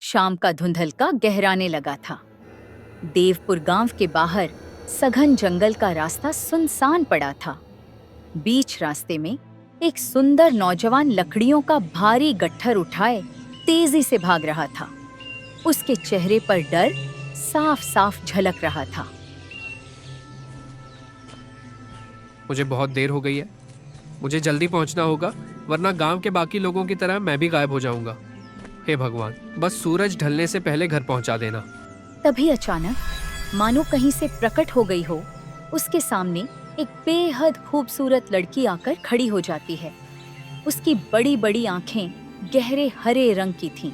शाम का धुंधलका गहराने लगा था। देवपुर गांव के बाहर सघन जंगल का रास्ता सुनसान पड़ा था। बीच रास्ते में एक सुंदर नौजवान लकड़ियों का भारी गट्ठर उठाए तेजी से भाग रहा था। उसके चेहरे पर डर साफ साफ झलक रहा था। मुझे बहुत देर हो गई है, मुझे जल्दी पहुंचना होगा, वरना गांव के बाकी लोगों की तरह मैं भी गायब हो जाऊंगा। हे भगवान, बस सूरज ढलने से पहले घर पहुंचा देना। तभी अचानक मानो कहीं से प्रकट हो गई हो, उसके सामने एक बेहद खूबसूरत लड़की आकर खड़ी हो जाती है। उसकी बड़ी बड़ी आंखें गहरे हरे रंग की थीं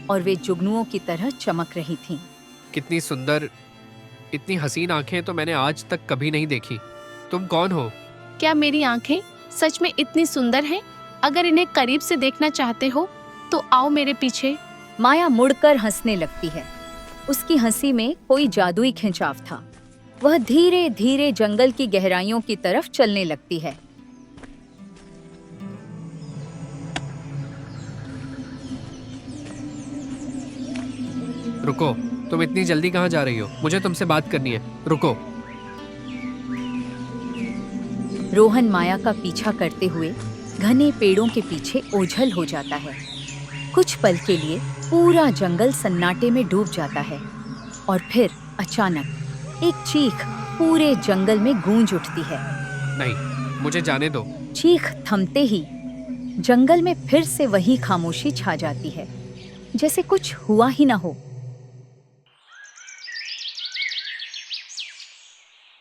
और वे जुगनुओं की तरह चमक रही थीं। कितनी सुंदर, इतनी हसीन आंखें तो मैंने आज तक कभी नहीं देखी। तुम कौन हो? क्या मेरी आंखें सच में इतनी सुंदर हैं? अगर इन्हें करीब से देखना चाहते हो तो आओ मेरे पीछे। माया मुड़कर हंसने लगती है। उसकी हंसी में कोई जादुई खिंचाव था। वह धीरे धीरे जंगल की गहराइयों की तरफ चलने लगती है। रुको, तुम इतनी जल्दी कहाँ जा रही हो? मुझे तुमसे बात करनी है, रुको। रोहन माया का पीछा करते हुए घने पेड़ों के पीछे ओझल हो जाता है। कुछ पल के लिए पूरा जंगल सन्नाटे में डूब जाता है और फिर अचानक एक चीख पूरे जंगल में गूंज उठती है। नहीं, मुझे जाने दो। चीख थमते ही जंगल में फिर से वही खामोशी छा जाती है, जैसे कुछ हुआ ही ना हो।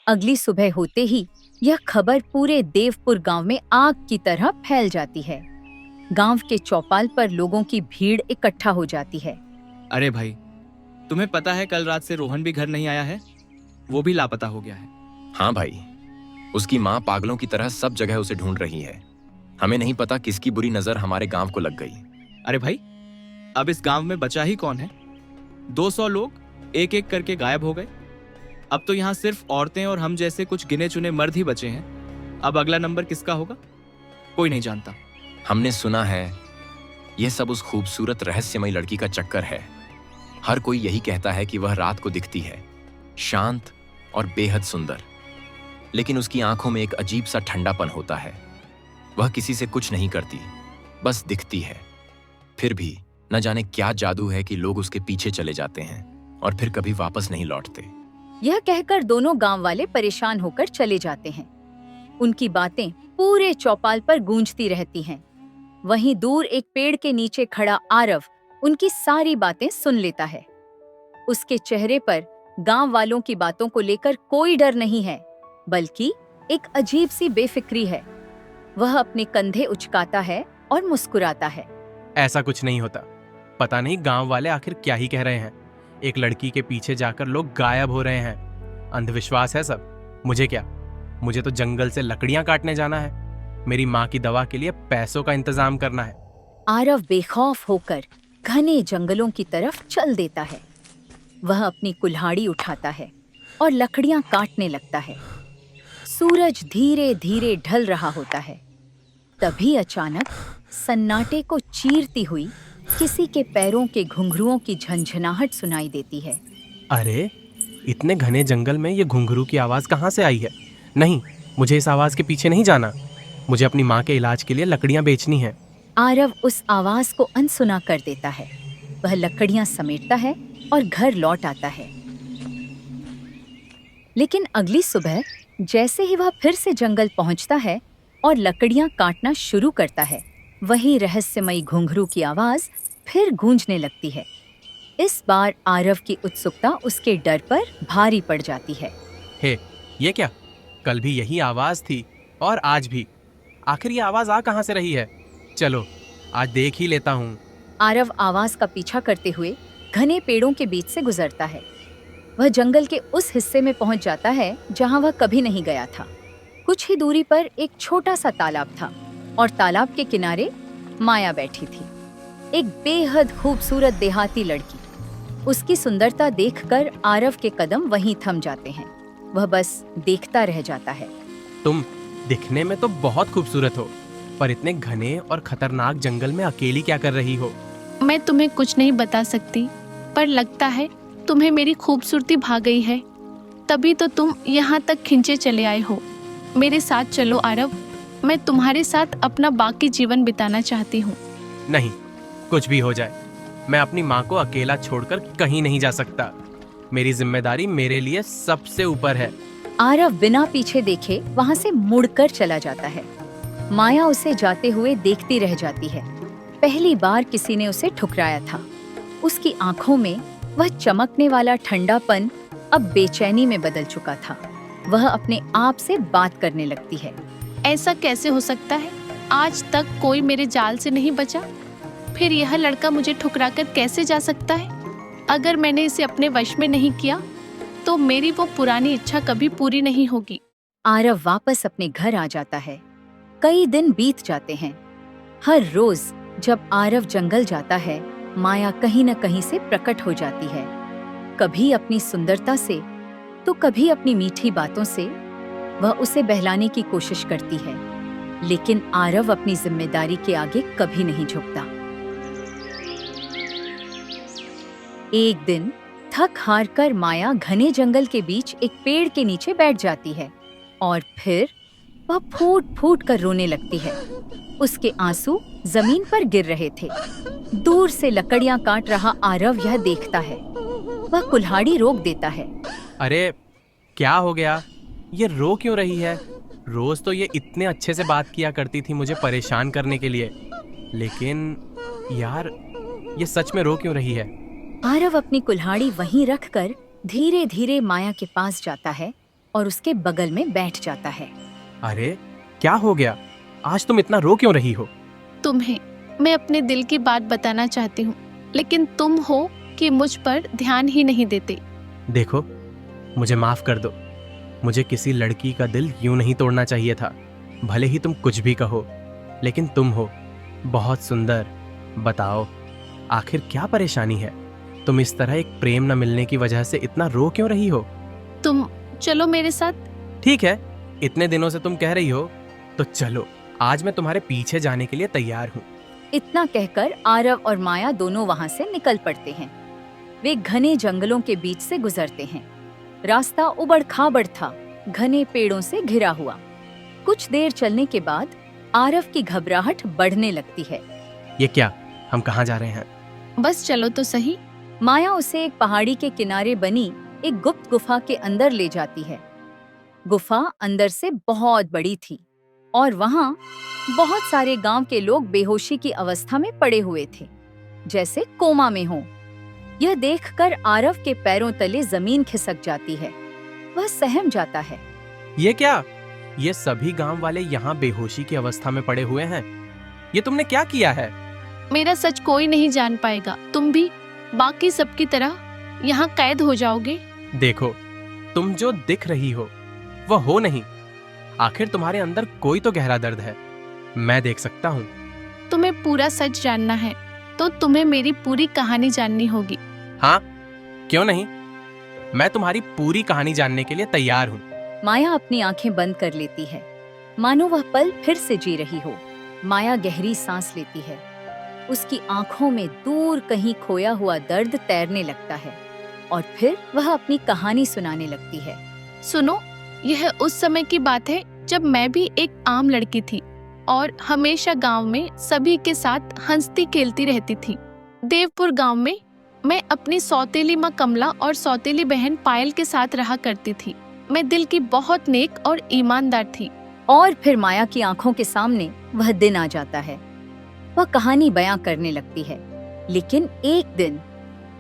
अगली सुबह होते ही यह खबर पूरे देवपुर गांव में आग की तरह फैल जाती है। गांव के चौपाल पर लोगों की भीड़ इकट्ठा हो जाती है। अरे भाई, तुम्हें पता है कल रात से रोहन भी घर नहीं आया है? वो भी लापता हो गया है। हाँ भाई, उसकी माँ पागलों की तरह सब जगह उसे ढूंढ रही है। हमें नहीं पता किसकी बुरी नजर हमारे गांव को लग गई। अरे भाई, अब इस गांव में बचा ही कौन है? 200 लोग एक एक करके गायब हो गए। अब तो यहाँ सिर्फ औरतें और हम जैसे कुछ गिने चुने मर्द ही बचे हैं। अब अगला नंबर किसका होगा, कोई नहीं जानता। हमने सुना है यह सब उस खूबसूरत रहस्यमयी लड़की का चक्कर है। हर कोई यही कहता है कि वह रात को दिखती है, शांत और बेहद सुंदर, लेकिन उसकी आंखों में एक अजीब सा ठंडापन होता है। वह किसी से कुछ नहीं करती, बस दिखती है। फिर भी न जाने क्या जादू है कि लोग उसके पीछे चले जाते हैं और फिर कभी वापस नहीं लौटते। यह कहकर दोनों गांव वाले परेशान होकर चले जाते हैं। उनकी बातें पूरे चौपाल पर गूंजती रहती हैं। वहीं दूर एक पेड़ के नीचे खड़ा आरव उनकी सारी बातें सुन लेता है। उसके चेहरे पर गांव वालों की बातों को लेकर कोई डर नहीं है, बल्कि एक अजीब सी बेफिक्री है। वह अपने कंधे उचकाता है और मुस्कुराता है। ऐसा कुछ नहीं होता। पता नहीं गांव वाले आखिर क्या ही कह रहे हैं। एक लड़की के पीछे जाकर लोग गायब हो रहे हैं। अंधविश्वास है सब। मुझे क्या, मुझे तो जंगल से लकड़ियां काटने जाना है। मेरी माँ की दवा के लिए पैसों का इंतजाम करना है। आरव बेखौफ होकर घने जंगलों की तरफ चल देता है। वह अपनी कुल्हाड़ी उठाता है और लकड़ियां काटने लगता है। सूरज धीरे धीरे ढल रहा होता है। तभी अचानक सन्नाटे को चीरती हुई किसी के पैरों के घुंघरुओं की झंझनाहट सुनाई देती है। अरे, इतने घने जंगल में ये घुंघरू की आवाज कहाँ से आई है? नहीं, मुझे इस आवाज के पीछे नहीं जाना। मुझे अपनी माँ के इलाज के लिए लकड़ियां बेचनी है। आरव उस आवाज को अनसुना कर देता है। वह लकड़ियां समेटता है और घर लौट आता है। लेकिन अगली सुबह जैसे ही वह फिर से जंगल पहुंचता है और लकड़ियां काटना शुरू करता है, वही रहस्यमयी घुंघरू की आवाज फिर गूंजने लगती है। इस बार आरव की उत्सुकता उसके डर पर भारी पड़ जाती है। हे, ये क्या? कल भी यही आवाज थी और आज भी। आखिर ये आवाज आ कहाँ से रही है? चलो, आज देख ही लेता हूँ। आरव आवाज का पीछा करते हुए घने पेड़ों के बीच से गुजरता है। वह जंगल के उस हिस्से में पहुंच जाता है जहां वह कभी नहीं गया था। कुछ ही दूरी पर एक छोटा सा तालाब था और तालाब के किनारे माया बैठी थी, एक बेहद खूबसूरत देहाती लड़की। उसकी सुंदरता देखकर आरव के कदम वहीं थम जाते हैं। वह बस देखता रह जाता है। तुम दिखने में तो बहुत खूबसूरत हो, पर इतने घने और खतरनाक जंगल में अकेली क्या कर रही हो? मैं तुम्हें कुछ नहीं बता सकती, पर लगता है तुम्हें मेरी खूबसूरती भा गई है, तभी तो तुम यहाँ तक खिंचे चले आए हो। मेरे साथ चलो आरव, मैं तुम्हारे साथ अपना बाकी जीवन बिताना चाहती हूँ। नहीं, कुछ भी हो जाए, मैं अपनी माँ को अकेला छोड़कर कहीं नहीं जा सकता। मेरी जिम्मेदारी मेरे लिए सबसे ऊपर है। आरव बिना पीछे देखे वहां से मुड़कर चला जाता है। माया उसे जाते हुए देखती रह जाती है। पहली बार किसी ने उसे ठुकराया था। उसकी आंखों में वह चमकने वाला ठंडापन अब बेचैनी में बदल चुका था। वह अपने आप से बात करने लगती है। ऐसा कैसे हो सकता है? आज तक कोई मेरे जाल से नहीं बचा, फिर यह लड़का मुझे ठुकराकर कैसे जा सकता है? अगर मैंने इसे अपने वश में नहीं किया तो मेरी वो पुरानी इच्छा कभी पूरी नहीं होगी। आरव वापस अपने घर आ जाता है। कई दिन बीत जाते हैं। हर रोज जब आरव जंगल जाता है, माया कहीं न कहीं से प्रकट हो जाती है। कभी अपनी सुंदरता से तो कभी अपनी मीठी बातों से वह उसे बहलाने की कोशिश करती है, लेकिन आरव अपनी जिम्मेदारी के आगे कभी नहीं झुकता। एक दिन थक हार कर माया घने जंगल के बीच एक पेड़ के नीचे बैठ जाती है और फिर वह फूट फूट कर रोने लगती है। उसके आंसू जमीन पर गिर रहे थे। दूर से लकड़ियां काट रहा आरव यह देखता है। वह कुल्हाड़ी रोक देता है। अरे क्या हो गया? ये रो क्यों रही है? रोज तो ये इतने अच्छे से बात किया करती थी मुझे परेशान करने के लिए, लेकिन यार ये सच में रो क्यों रही है? आरव अपनी कुल्हाड़ी वहीं रखकर धीरे धीरे माया के पास जाता है और उसके बगल में बैठ जाता है। अरे क्या हो गया? आज तुम इतना रो क्यों रही हो? तुम्हें मैं अपने दिल की बात बताना चाहती हूँ, लेकिन तुम हो कि मुझ पर ध्यान ही नहीं देते। देखो, मुझे माफ कर दो। मुझे किसी लड़की का दिल यूं नहीं तोड़ना चाहिए था। भले ही तुम कुछ भी कहो, लेकिन तुम हो बहुत सुंदर। बताओ, आखिर क्या परेशानी है? तुम इस तरह एक प्रेम न मिलने की वजह से इतना रो क्यों रही हो? तुम चलो मेरे साथ। ठीक है, इतने दिनों से तुम कह रही हो तो चलो, आज मैं तुम्हारे पीछे जाने के लिए तैयार हूँ। इतना कहकर आरव और माया दोनों वहां से निकल पड़ते हैं। वे घने जंगलों के बीच से गुजरते हैं। रास्ता उबड़ खाबड़ था, घने पेड़ों से घिरा हुआ। कुछ देर चलने के बाद आरव की घबराहट बढ़ने लगती है। ये क्या? हम कहाँ जा रहे हैं? बस चलो तो सही। माया उसे एक पहाड़ी के किनारे बनी एक गुप्त गुफा के अंदर ले जाती है। गुफा अंदर से बहुत बड़ी थी और वहाँ बहुत सारे गांव के लोग बेहोशी की अवस्था में पड़े हुए थे, जैसे कोमा में हों। यह देखकर आरव के पैरों तले जमीन खिसक जाती है। वह सहम जाता है। ये क्या? ये सभी गांव वाले यहाँ बेहोशी की अवस्था में पड़े हुए हैं। ये तुमने क्या किया है? मेरा सच कोई नहीं जान पाएगा। तुम भी बाकी सबकी तरह यहाँ कैद हो जाओगे। देखो, तुम जो दिख रही हो वह हो नहीं। आखिर तुम्हारे अंदर कोई तो गहरा दर्द है, मैं देख सकता हूँ। तुम्हें पूरा सच जानना है तो तुम्हें मेरी पूरी कहानी जाननी होगी। हाँ, क्यों नहीं? मैं तुम्हारी पूरी कहानी जानने के लिए तैयार हूँ। माया अपनी आंखें बंद कर लेती है, मानो वह पल फिर से जी रही हो। माया गहरी सांस लेती है। उसकी आंखों में दूर कहीं खोया हुआ दर्द तैरने लगता है और फिर वह अपनी कहानी सुनाने लगती है। सुनो, यह उस समय की बात है जब मैं भी एक आम लड़की थी और हमेशा गांव में सभी के साथ हंसती खेलती रहती थी। देवपुर गांव में मैं अपनी सौतेली माँ कमला और सौतेली बहन पायल के साथ रहा करती थी। मैं दिल की बहुत नेक और ईमानदार थी। और फिर माया की आंखों के सामने वह दिन आ जाता है। वह कहानी बयां करने लगती है। लेकिन एक दिन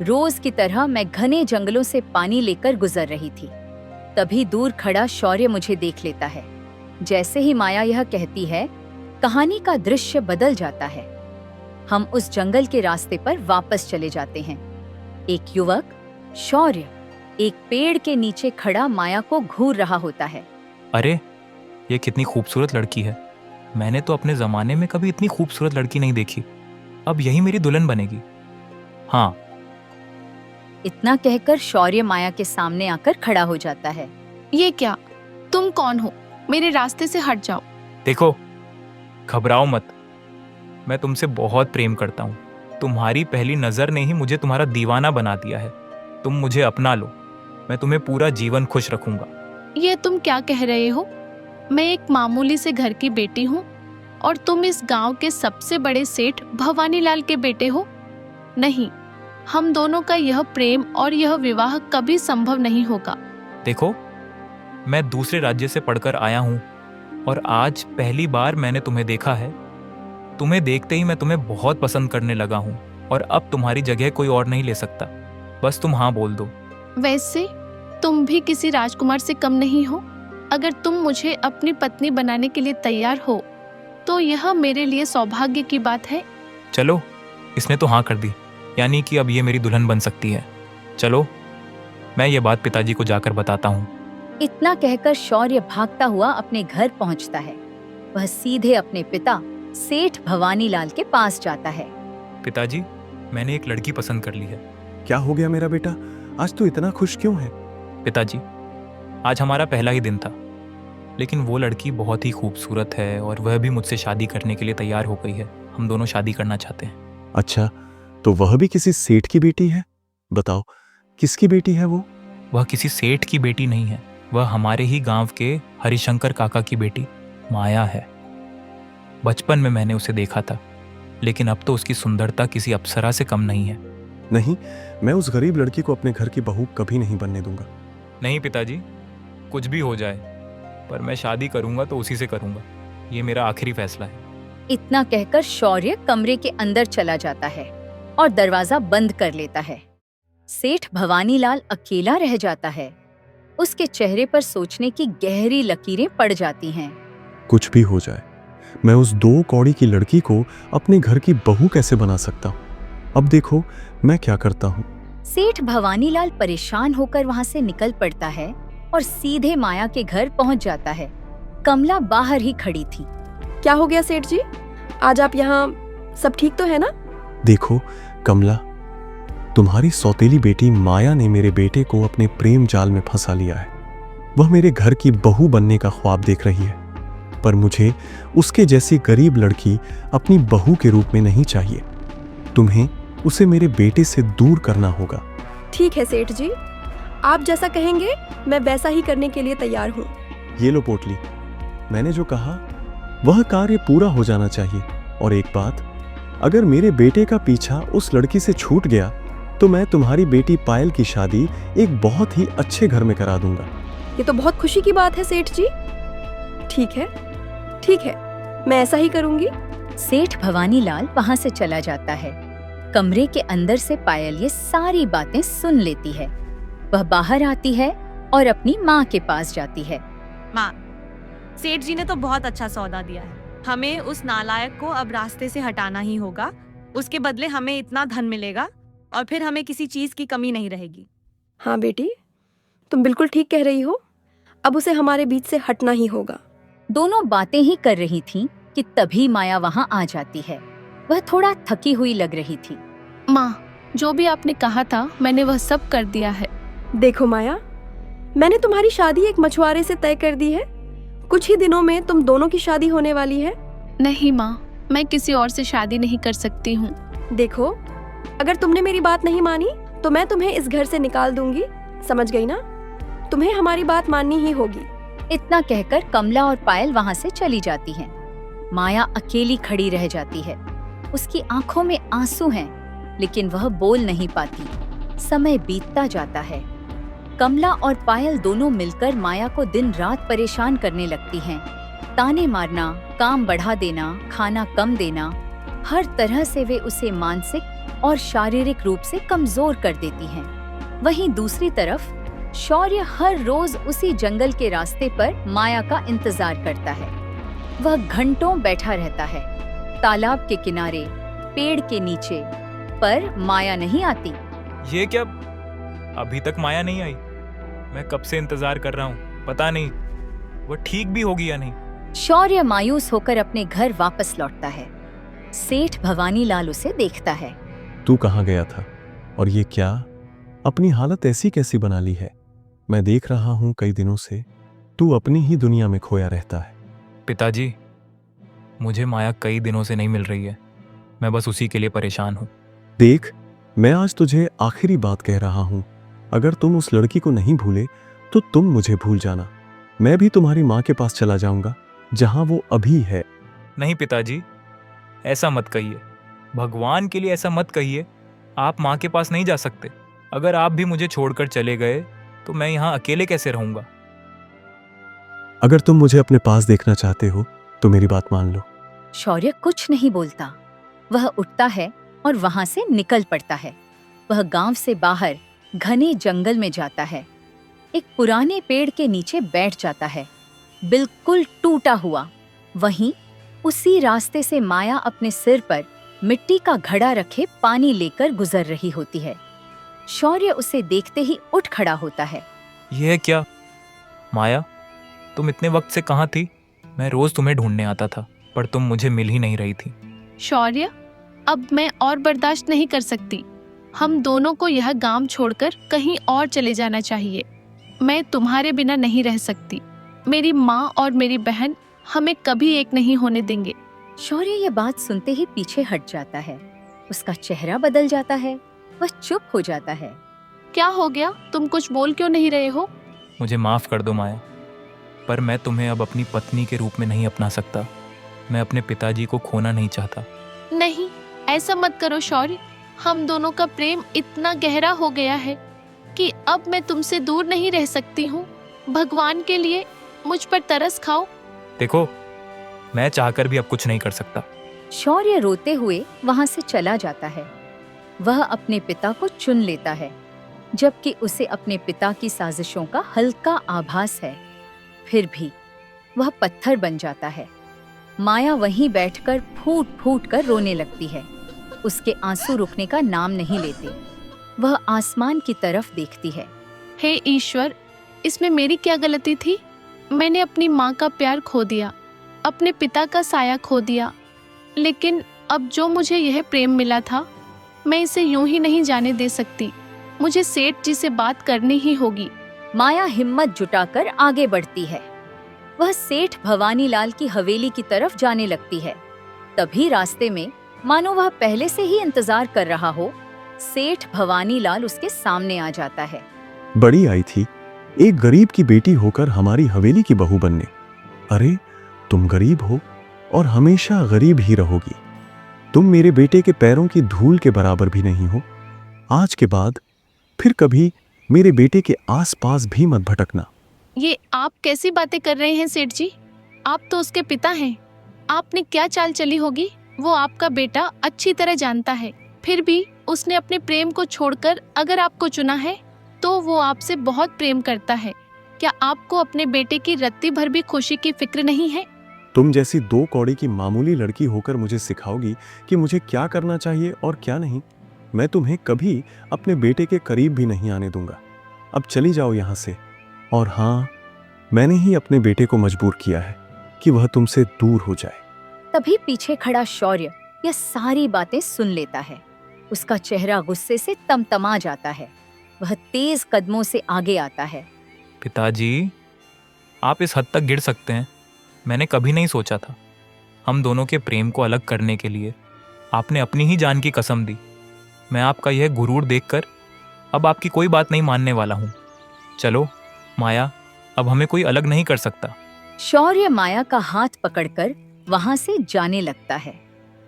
रोज की तरह मैं घने जंगलों से पानी लेकर गुजर रही थी। तभी दूर खड़ा शौर्य मुझे देख लेता है। जैसे ही माया यह कहती है, कहानी का दृश्य बदल जाता है। हम उस जंगल के रास्ते पर वापस चले जाते हैं। एक युवक, शौर्य, एक पेड़ के नीचे खड़ा माया को घूर रहा होता है। अरे, ये कितनी खूबसूरत लड़की है। मैंने तो अपने ज़माने में कभी इतनी खूबसूरत लड़की नहीं देखी। अब यही मेरी दुल्हन बनेगी। हाँ। इतना कहकर शौर्य माया के सामने आकर खड़ा हो जाता है। ये क्या? तुम कौन हो? मेरे रास्ते से हट जाओ। देखो, घबराओ मत। मैं तुमसे बहुत प्रेम करता हूँ। तुम्हारी पहली नजर ने ही मुझे तुम्हारा दीवाना बना दिया है। तुम मुझे अपना लो, मैं तुम्हें पूरा जीवन खुश रखूंगा। ये तुम क्या कह रहे हो? मैं एक मामूली से घर की बेटी हूँ और तुम इस गांव के सबसे बड़े सेठ भवानीलाल के बेटे हो। नहीं, हम दोनों का यह प्रेम और यह विवाह कभी संभव नहीं होगा। देखो, मैं दूसरे राज्य से पढ़कर आया हूँ और आज पहली बार मैंने तुम्हें देखा है। तुम्हें देखते ही मैं तुम्हें बहुत पसंद करने लगा हूँ और अब तुम्हारी जगह कोई और नहीं ले सकता। बस तुम हाँ बोल दो। वैसे तुम भी किसी राजकुमार से कम नहीं हो। अगर तुम मुझे अपनी पत्नी बनाने के लिए तैयार हो तो यह मेरे लिए सौभाग्य की बात है। चलो, इसने तो हाँ कर दी, यानी कि अब ये मेरी दुल्हन बन सकती है। चलो, मैं ये बात पिताजी को जाकर बताता हूँ। इतना कहकर शौर्य भागता हुआ अपने घर पहुंचता है। वह सीधे अपने पिता सेठ भवानीलाल के पास जाता है। पिताजी, मैंने एक लड़की पसंद कर ली है। क्या हो गया मेरा बेटा, आज तू इतना खुश क्यों है? पिताजी, आज हमारा पहला ही दिन था, लेकिन वो लड़की बहुत ही खूबसूरत है और वह भी मुझसे शादी करने के लिए तैयार हो गई है। हम दोनों शादी करना चाहते हैं। अच्छा, तो वह भी किसी सेठ की बेटी है? बताओ, किसकी बेटी है वो? वह किसी सेठ की बेटी नहीं है, वह हमारे ही गांव के हरिशंकर काका की बेटी माया है। बचपन में मैंने उसे देखा था, लेकिन अब तो उसकी सुंदरता किसी अप्सरा से कम नहीं है। नहीं, मैं उस गरीब लड़की को अपने घर की बहू कभी नहीं बनने दूंगा। नहीं पिताजी, कुछ भी हो जाए, पर मैं शादी करूंगा तो उसी से करूंगा। ये मेरा आखिरी फैसला है। इतना कहकर शौर्य कमरे के अंदर चला जाता है और दरवाजा बंद कर लेता है। सेठ भवानीलाल अकेला रह जाता है। उसके चेहरे पर सोचने की गहरी लकीरें पड़ जाती हैं। कुछ भी हो जाए, मैं उस 2 कौड़ी की लड़की को अपने घर की बहू कैसे बना सकता हूँ? अब देखो मैं क्या करता हूँ। सेठ भवानीलाल परेशान होकर वहाँ से निकल पड़ता है और सीधे माया के घर पहुँच जाता है। कमला बाहर ही खड़ी थी। क्या हो गया सेठ जी, आज आप यहाँ? सब ठीक तो है ना? देखो कमला, तुम्हारी सौतेली बेटी माया ने मेरे बेटे को अपने प्रेम जाल में फंसा लिया है। वह मेरे घर की बहू बनने का ख्वाब देख रही है, पर मुझे उसके जैसी गरीब लड़की अपनी बहू के रूप में नहीं चाहिए। तुम्हें उसे मेरे बेटे से दूर करना होगा। ठीक है सेठ जी, आप जैसा कहेंगे मैं वैसा ही करने के लिए तैयार हूँ। ये लो पोटली, मैंने जो कहा वह कार्य पूरा हो जाना चाहिए। और एक बात, अगर मेरे बेटे का पीछा उस लड़की से छूट गया तो मैं तुम्हारी बेटी पायल की शादी एक बहुत ही अच्छे घर में करा दूंगा। ये तो बहुत खुशी की बात है सेठ जी। ठीक है, ठीक है, मैं ऐसा ही करूंगी। सेठ भवानीलाल वहाँ से चला जाता है। कमरे के अंदर से पायल ये सारी बातें सुन लेती है। वह बाहर आती है और अपनी माँ के पास जाती है। माँ, सेठ जी ने तो बहुत अच्छा सौदा दिया है। हमें उस नालायक को अब रास्ते से हटाना ही होगा। उसके बदले हमें इतना धन मिलेगा और फिर हमें किसी चीज की कमी नहीं रहेगी। हाँ बेटी, तुम बिल्कुल ठीक कह रही हो। अब उसे हमारे बीच से हटना ही होगा। दोनों बातें ही कर रही थीं कि तभी माया वहाँ आ जाती है। वह थोड़ा थकी हुई लग रही थी। माँ, जो भी आपने कहा था मैंने वह सब कर दिया है। देखो माया, मैंने तुम्हारी शादी एक मछुआरे से तय कर दी है। कुछ ही दिनों में तुम दोनों की शादी होने वाली है। नहीं माँ, मैं किसी और से शादी नहीं कर सकती हूँ। देखो, अगर तुमने मेरी बात नहीं मानी तो मैं तुम्हें इस घर से निकाल दूंगी, समझ गई ना? तुम्हें हमारी बात माननी ही होगी। इतना कहकर कमला और पायल वहाँ से चली जाती हैं। माया अकेली खड़ी रह जाती है। उसकी आंखों में आंसू हैं, लेकिन वह बोल नहीं पाती। समय बीतता जाता है। कमला और पायल दोनों मिलकर माया को दिन रात परेशान करने लगती हैं। ताने मारना, काम बढ़ा देना, खाना कम देना, हर तरह से वे उसे मानसिक और शारीरिक रूप से कमजोर कर देती हैं। वहीं दूसरी तरफ शौर्य हर रोज उसी जंगल के रास्ते पर माया का इंतजार करता है। वह घंटों बैठा रहता है, तालाब के किनारे, पेड़ के नीचे, पर माया नहीं आती। ये क्या, अभी तक माया नहीं आई? मैं कब से इंतजार कर रहा हूँ, पता नहीं वो ठीक भी होगी या नहीं। शौर्य मायूस होकर अपने घर वापस लौटता है। सेठ भवानीलाल उसे देखता है। तू कहाँ गया था और ये क्या, अपनी हालत ऐसी कैसी बना ली है? मैं देख रहा हूँ कई दिनों से तू अपनी ही दुनिया में खोया रहता है। पिताजी, मुझे माया कई दिनों से नहीं मिल रही है। मैं बस उसी के लिए परेशान हूँ। देख, मैं आज तुझे आखिरी बात कह रहा हूं। अगर तुम उस लड़की को नहीं भूले तो तुम मुझे भूल जाना। मैं भी तुम्हारी माँ के पास चला जाऊंगा, जहां वो अभी है। नहीं पिताजी, ऐसा मत कहिए। भगवान के लिए ऐसा मत कहिए। आप माँ के पास नहीं जा सकते। अगर आप भी मुझे छोड़कर चले गए तो मैं यहाँ अकेले कैसे रहूंगा? अगर तुम मुझे अपने पास देखना चाहते हो तो मेरी बात मान लो। शौर्य कुछ नहीं बोलता। वह उठता है और वहां से निकल पड़ता है। वह गांव से बाहर घने जंगल में जाता है। एक पुराने पेड़ के नीचे बैठ जाता है, बिल्कुल टूटा हुआ। वहीं उसी रास्ते से माया अपने सिर पर मिट्टी का घड़ा रखे पानी लेकर गुजर रही होती है। शौर्य उसे देखते ही उठ खड़ा होता है। यह है क्या? माया, तुम इतने वक्त से कहाँ थी? मैं रोज तुम्हें ढूंढने आता था, पर तुम मुझे मिल ही नहीं रही थी। शौर्य, अब मैं और बर्दाश्त नहीं कर सकती। हम दोनों को यह गांव छोड़कर कहीं और चले जाना चाहिए। मैं तुम्हारे बिना नहीं रह सकती। मेरी माँ और मेरी बहन हमें कभी एक नहीं होने देंगे। शौर्य ये बात सुनते ही पीछे हट जाता है। उसका चेहरा बदल जाता है। वह चुप हो जाता है। क्या हो गया? तुम कुछ बोल क्यों नहीं रहे हो? मुझे माफ कर दो माया, पर मैं तुम्हें अब अपनी पत्नी के रूप में नहीं अपना सकता। मैं अपने पिताजी को खोना नहीं चाहता। नहीं, ऐसा मत करो शौर्य। हम दोनों का प्रेम इतना गहरा हो गया है कि अब मैं तुमसे दूर नहीं रह सकती हूँ। भगवान के लिए मुझ पर तरस खाओ। देखो, मैं चाहकर भी अब कुछ नहीं कर सकता। शौर्य रोते हुए वहां से चला जाता है। वह अपने पिता को चुन लेता है, जबकि उसे अपने पिता की साजिशों का हल्का आभास है। फिर भी वह पत्थर बन जाता है। माया वहीं बैठकर फूट फूट कर रोने लगती है। उसके आंसू रुकने का नाम नहीं लेते। वह आसमान की तरफ देखती है। हे ईश्वर, इसमें मेरी क्या गलती थी? मैंने अपनी माँ का प्यार खो दिया, अपने पिता का साया खो दिया। लेकिन अब जो मुझे यह प्रेम मिला था, मैं इसे यूं ही नहीं जाने दे सकती। मुझे सेठ जी से बात करनी ही होगी। माया हिम्मत जुटाकर आगे बढ़ती है। वह सेठ भवानीलाल की हवेली की तरफ जाने लगती है। तभी रास्ते में, मानो वह पहले से ही इंतजार कर रहा हो, सेठ भवानीलाल उसके सामने आ जाता है। बड़ी आई थी एक गरीब की बेटी होकर हमारी हवेली की बहू बनने। अरे, तुम गरीब हो और हमेशा गरीब ही रहोगी। तुम मेरे बेटे के पैरों की धूल के बराबर भी नहीं हो। आज के बाद फिर कभी मेरे बेटे के आसपास भी मत भटकना। ये आप कैसी बातें कर रहे हैं सेठ जी? आप तो उसके पिता हैं। आपने क्या चाल चली होगी वो आपका बेटा अच्छी तरह जानता है। फिर भी उसने अपने प्रेम को छोड़कर अगर आपको चुना है तो वो आपसे बहुत प्रेम करता है। क्या आपको अपने बेटे की रत्ती भर भी खुशी की फिक्र नहीं है? तुम जैसी 2 कौड़ी की मामूली लड़की होकर मुझे सिखाओगी कि मुझे क्या करना चाहिए और क्या नहीं। मैं तुम्हें कभी अपने बेटे के करीब भी नहीं आने दूंगा। अब चली जाओ यहाँ से। और हाँ, मैंने ही अपने बेटे को मजबूर किया है कि वह तुमसे दूर हो जाए। तभी पीछे खड़ा शौर्य यह सारी बातें सुन लेता है। उसका चेहरा गुस्से से तमतमा जाता है। वह तेज कदमों से आगे आता है। पिताजी, आप इस हद तक गिर सकते हैं, मैंने कभी नहीं सोचा था। हम दोनों के प्रेम को अलग करने के लिए आपने अपनी ही जान की कसम दी। मैं आपका यह गुरूर देखकर अब आपकी कोई बात नहीं मानने वाला हूँ। चलो माया, अब हमें कोई अलग नहीं कर सकता। शौर्य माया का हाथ पकड़कर वहां से जाने लगता है।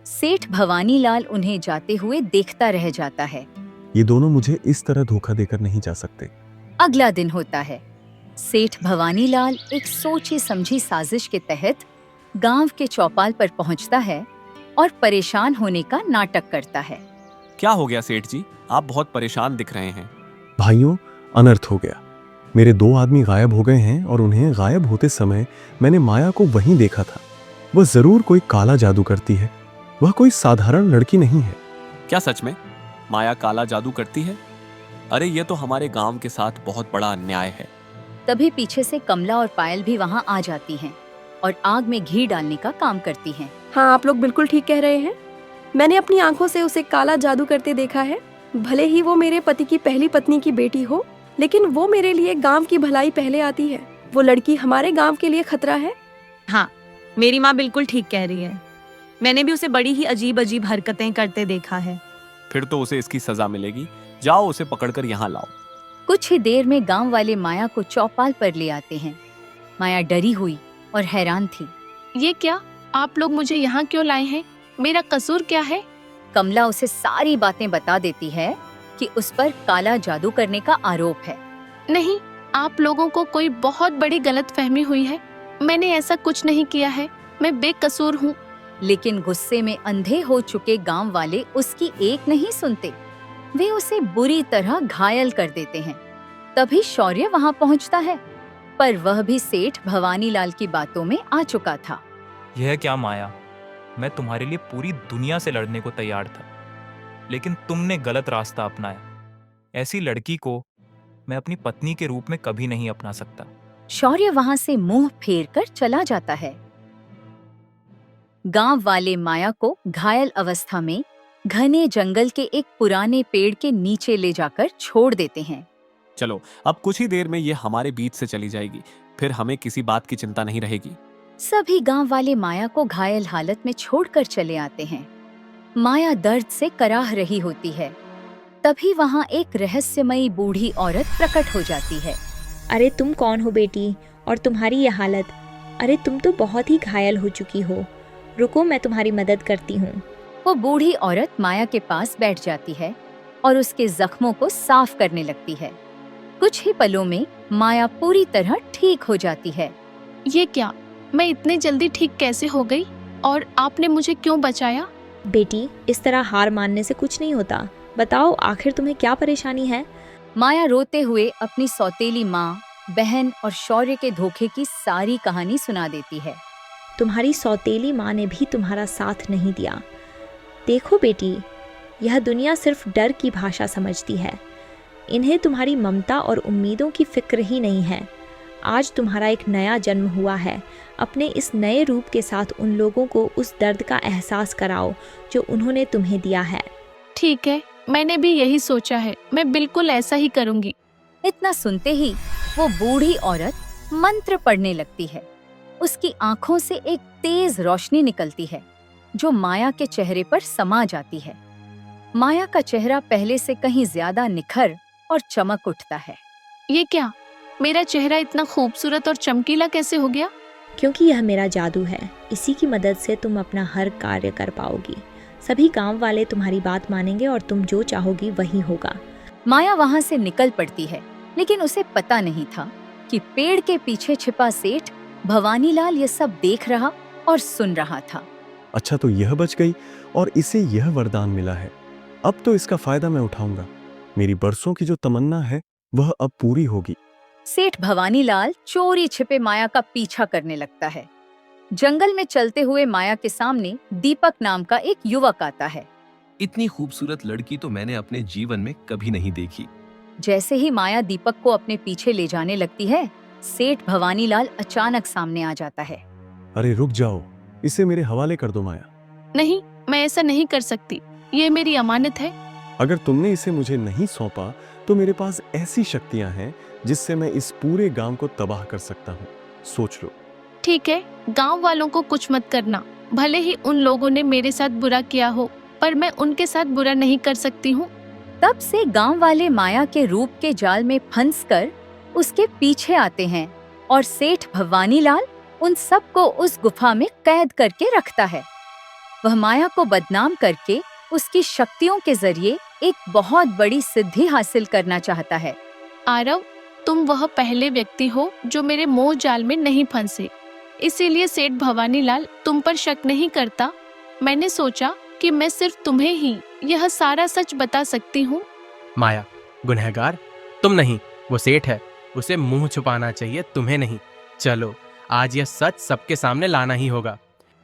सेठ भवानीलाल उन्हें जाते हुए देखता रह जाता है। ये दोनों मुझे इस तरह धोखा देकर नहीं जा सकते। अगला दिन होता है। सेठ भवानीलाल एक सोची समझी साजिश के तहत गांव के चौपाल पर पहुंचता है और परेशान होने का नाटक करता है। क्या हो गया सेठ जी? आप बहुत परेशान दिख रहे हैं। भाइयों, अनर्थ हो गया। मेरे 2 आदमी गायब हो गए हैं और उन्हें गायब होते समय मैंने माया को वहीं देखा था। वह जरूर कोई काला जादू करती है। वह कोई साधारण लड़की नहीं है। क्या सच में माया काला जादू करती है? अरे, ये तो हमारे गांव के साथ बहुत बड़ा अन्याय है। तभी पीछे से कमला और पायल भी वहां आ जाती हैं और आग में घी डालने का काम करती हैं। हाँ, आप लोग बिल्कुल ठीक कह रहे हैं। मैंने अपनी आंखों से उसे काला जादू करते देखा है। भले ही वो मेरे पति की पहली पत्नी की बेटी हो, लेकिन वो मेरे लिए गांव की भलाई पहले आती है। वो लड़की हमारे गांव के लिए खतरा है। हाँ, मेरी माँ बिल्कुल ठीक कह रही है। मैंने भी उसे बड़ी ही अजीब अजीब हरकतें करते देखा है। फिर तो उसे इसकी सजा मिलेगी। जाओ उसे पकड़कर यहाँ लाओ। कुछ ही देर में गांव वाले माया को चौपाल पर ले आते हैं। माया डरी हुई और हैरान थी। ये क्या, आप लोग मुझे यहाँ क्यों लाए हैं? मेरा कसूर क्या है? कमला उसे सारी बातें बता देती है कि उस पर काला जादू करने का आरोप है। नहीं, आप लोगों को कोई बहुत बड़ी गलतफहमी हुई है। मैंने ऐसा कुछ नहीं किया है, मैं बेकसूर हूँ। लेकिन गुस्से में अंधे हो चुके गांव वाले उसकी एक नहीं सुनते। वे उसे बुरी तरह घायल कर देते हैं। तभी शौर्य वहां पहुंचता है, पर वह भी सेठ भवानीलाल की बातों में आ चुका था। यह क्या माया, मैं तुम्हारे लिए पूरी दुनिया से लड़ने को तैयार था, लेकिन तुमने गलत रास्ता अपनाया। ऐसी लड़की को मैं अपनी पत्नी के रूप में कभी नहीं अपना सकता। शौर्य वहां से मुंह फेर कर चला जाता है। गांव वाले माया को घायल अवस्था में घने जंगल के एक पुराने पेड़ के नीचे ले जाकर छोड़ देते हैं। चलो, अब कुछ ही देर में ये हमारे बीच से चली जाएगी, फिर हमें किसी बात की चिंता नहीं रहेगी। सभी गांव वाले माया को घायल हालत में छोड़कर चले आते हैं। माया दर्द से कराह रही होती है। तभी वहां एक रहस्यमयी बूढ़ी औरत प्रकट हो जाती है। अरे तुम कौन हो बेटी, और तुम्हारी ये हालत? अरे तुम तो बहुत ही घायल हो चुकी हो। रुको, मैं तुम्हारी मदद करती हूँ। वो बूढ़ी औरत माया के पास बैठ जाती है और उसके जख्मों को साफ करने लगती है। कुछ ही पलों में माया पूरी तरह ठीक हो जाती है। ये क्या, मैं इतने जल्दी ठीक कैसे हो गई? और आपने मुझे क्यों बचाया? बेटी, इस तरह हार मानने से कुछ नहीं होता। बताओ, आखिर तुम्हें क्या परेशानी है? माया रोते हुए अपनी सौतेली माँ, बहन और शौर्य के धोखे की सारी कहानी सुना देती है। तुम्हारी सौतेली माँ ने भी तुम्हारा साथ नहीं दिया। देखो बेटी, यह दुनिया सिर्फ डर की भाषा समझती है। इन्हें तुम्हारी ममता और उम्मीदों की फिक्र ही नहीं है। आज तुम्हारा एक नया जन्म हुआ है। अपने इस नए रूप के साथ उन लोगों को उस दर्द का एहसास कराओ जो उन्होंने तुम्हें दिया है। ठीक है, मैंने भी यही सोचा है। मैं बिल्कुल ऐसा ही करूंगी। इतना सुनते ही वो बूढ़ी औरत मंत्र पढ़ने लगती है। उसकी आंखों से एक तेज रोशनी निकलती है जो माया के चेहरे पर समा जाती है। माया का चेहरा पहले से कहीं ज्यादा निखर और चमक उठता है। ये क्या, मेरा चेहरा इतना खूबसूरत और चमकीला कैसे हो गया? क्योंकि यह मेरा जादू है। इसी की मदद से तुम अपना हर कार्य कर पाओगी। सभी गांव वाले तुम्हारी बात मानेंगे और तुम जो चाहोगी वही होगा। माया वहां से निकल पड़ती है, लेकिन उसे पता नहीं था कि पेड़ के पीछे छिपा सेठ भवानीलाल ये सब देख रहा और सुन रहा था। अच्छा, तो यह बच गई और इसे यह वरदान मिला है। अब तो इसका फायदा मैं उठाऊंगा। मेरी बरसों की जो तमन्ना है वह अब पूरी होगी। सेठ भवानीलाल चोरी छिपे माया का पीछा करने लगता है। जंगल में चलते हुए माया के सामने दीपक नाम का एक युवक आता है। इतनी खूबसूरत लड़की तो मैंने अपने जीवन में कभी नहीं देखी। जैसे ही माया दीपक को अपने पीछे ले जाने लगती है, सेठ भवानीलाल अचानक सामने आ जाता है। अरे रुक जाओ, इसे मेरे हवाले कर दो माया। नहीं, मैं ऐसा नहीं कर सकती। ये मेरी अमानत है। अगर तुमने इसे मुझे नहीं सौंपा तो मेरे पास ऐसी शक्तियां हैं जिससे मैं इस पूरे गांव को तबाह कर सकता हूँ। सोच लो। ठीक है, गांव वालों को कुछ मत करना। भले ही उन लोगों ने मेरे साथ बुरा किया हो, पर मैं उनके साथ बुरा नहीं कर सकती हूँ। तब से गांव वाले माया के रूप के जाल में फंसकर उसके पीछे आते हैं और सेठ भवानीलाल उन सबको उस गुफा में कैद करके रखता है। वह माया को बदनाम करके उसकी शक्तियों के जरिए एक बहुत बड़ी सिद्धि हासिल करना चाहता है। आरव, तुम वह पहले व्यक्ति हो जो मेरे मोह जाल में नहीं फंसे, इसीलिए सेठ भवानीलाल तुम पर शक नहीं करता। मैंने सोचा कि मैं सिर्फ तुम्हें ही यह सारा सच बता सकती हूँ। माया, गुनहगार तुम नहीं, वो सेठ है। उसे मुंह छुपाना चाहिए, तुम्हें नहीं। चलो, आज यह सच सबके सामने लाना ही होगा।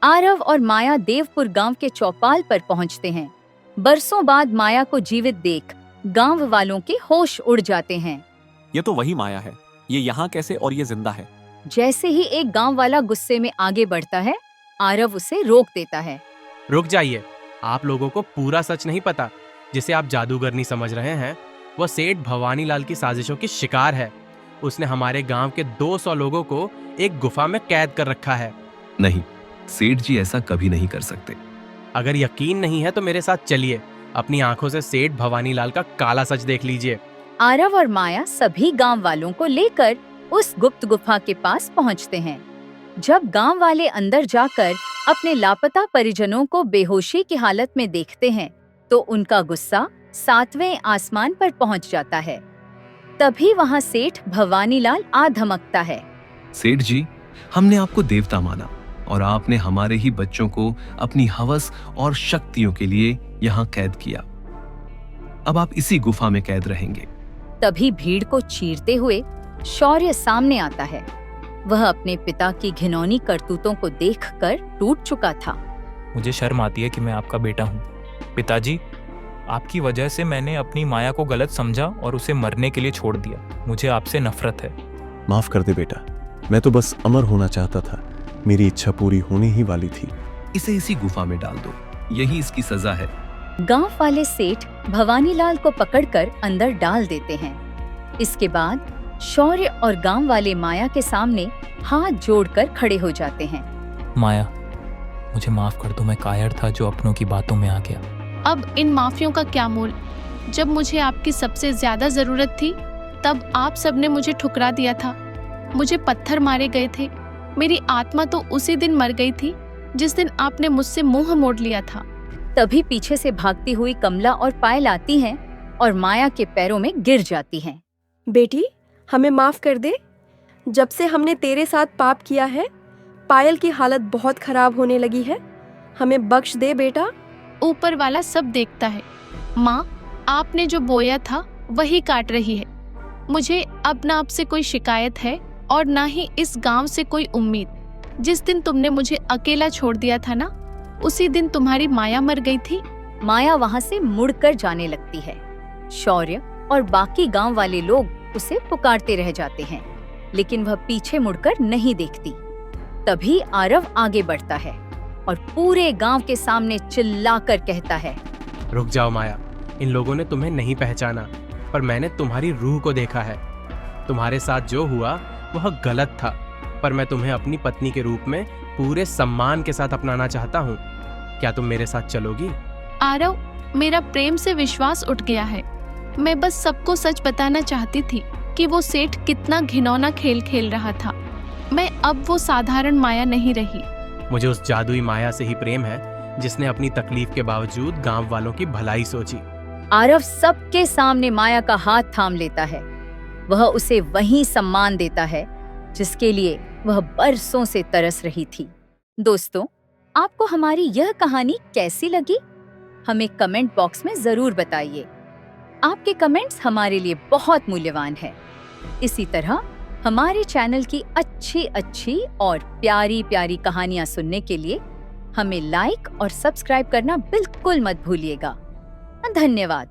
आरव और माया देवपुर गांव के चौपाल पर पहुंचते हैं। बरसों बाद माया को जीवित देख गांव वालों के होश उड़ जाते हैं। ये तो वही माया है। ये यहाँ कैसे, और ये जिंदा है? जैसे ही एक गांव वाला गुस्से में आगे बढ़ता है, आरव उसे रोक देता है। रुक जाइए, आप लोगों को पूरा सच नहीं पता। जिसे आप जादूगरनी समझ रहे हैं, वह सेठ भवानीलाल की साजिशों की शिकार है। उसने हमारे गांव के 200 लोगों को एक गुफा में कैद कर रखा है। नहीं, सेठ जी ऐसा कभी नहीं कर सकते। अगर यकीन नहीं है तो मेरे साथ चलिए, अपनी आंखों से सेठ भवानीलाल का काला सच देख लीजिए। आरव और माया सभी गांव वालों को लेकर उस गुप्त गुफा के पास पहुंचते हैं। जब गांव वाले अंदर जाकर अपने लापता परिजनों को बेहोशी की हालत में देखते हैं तो उनका गुस्सा 7वें आसमान पर पहुंच जाता है। तभी वहां सेठ भवानीलाल आ धमकता है। सेठ जी, हमने आपको देवता माना और आपने हमारे ही बच्चों को अपनी हवस और शक्तियों के लिए यहाँ कैद किया। अब आप इसी गुफा में कैद रहेंगे। तभी भीड़ को चीरते हुए शौर्य सामने आता है। वह अपने पिता की घिनौनी करतूतों को देखकर टूट चुका था। मुझे शर्म आती है कि मैं आपका बेटा हूँ। पिताजी, आपकी वजह से मैंने अपनी माया को गलत समझा और उसे मरने के लिए छोड़ दिया। मुझे आपसे नफरत है। माफ कर दे बेटा, मैं तो बस अमर होना चाहता था। मेरी इच्छा पूरी होने ही वाली थी। इसे इसी गुफा में डाल दो, यही इसकी सजा है। गांव वाले सेठ भवानीलाल को पकड़कर अंदर डाल देते हैं। इसके बाद शौर्य और गांव वाले माया के सामने हाथ जोड़कर खड़े हो जाते हैं। माया, मुझे माफ कर दो। मैं कायर था जो अपनों की बातों में आ गया। अब इन माफियों का क्या मोल? जब मुझे आपकी सबसे ज्यादा जरूरत थी तब आप सबने मुझे ठुकरा दिया था। मुझे पत्थर मारे गए थे। मेरी आत्मा तो उसी दिन मर गई थी जिस दिन आपने मुझसे मुंह मोड़ लिया था। तभी पीछे से भागती हुई कमला और पायल आती हैं और माया के पैरों में गिर जाती हैं। बेटी, हमें माफ कर दे। जब से हमने तेरे साथ पाप किया है, पायल की हालत बहुत खराब होने लगी है। हमें बख्श दे बेटा। ऊपर वाला सब देखता है। माँ, आपने जो बोया था वही काट रही है। मुझे अब ना आपसे कोई शिकायत है और ना ही इस गांव से कोई उम्मीद। जिस दिन तुमने मुझे अकेला छोड़ दिया था ना, उसी दिन तुम्हारी माया मर गई थी। माया वहां से मुड़कर जाने लगती है। शौर्य और बाकी गांव वाले लोग उसे पुकारते रह जाते हैं, लेकिन वह पीछे मुड़कर नहीं देखती। तभी आरव आगे बढ़ता है और पूरे गांव के सामने चिल्लाकर कहता है, रुक जाओ माया, इन लोगों ने तुम्हें नहीं पहचाना, पर मैंने तुम्हारी रूह को देखा है। तुम्हारे साथ जो हुआ वह गलत था, पर मैं तुम्हें अपनी पत्नी के रूप में पूरे सम्मान के साथ अपनाना चाहता हूँ। क्या तुम मेरे साथ चलोगी? आरव, मेरा प्रेम से विश्वास उठ गया है। मैं बस सबको सच बताना चाहती थी कि वो सेठ कितना घिनौना खेल खेल रहा था। मैं अब वो साधारण माया नहीं रही। मुझे उस जादुई माया से ही प्रेम है जिसने अपनी तकलीफ के बावजूद गांव वालों की भलाई सोची। आरव सबके सामने माया का हाथ थाम लेता है। वह उसे वही सम्मान देता है जिसके लिए वह बरसों से तरस रही थी। दोस्तों, आपको हमारी यह कहानी कैसी लगी? हमें कमेंट बॉक्स में जरूर बताइए। आपके कमेंट्स हमारे लिए बहुत मूल्यवान है। इसी तरह हमारे चैनल की अच्छी और प्यारी प्यारी कहानियां सुनने के लिए हमें लाइक और सब्सक्राइब करना बिल्कुल मत भूलिएगा। धन्यवाद।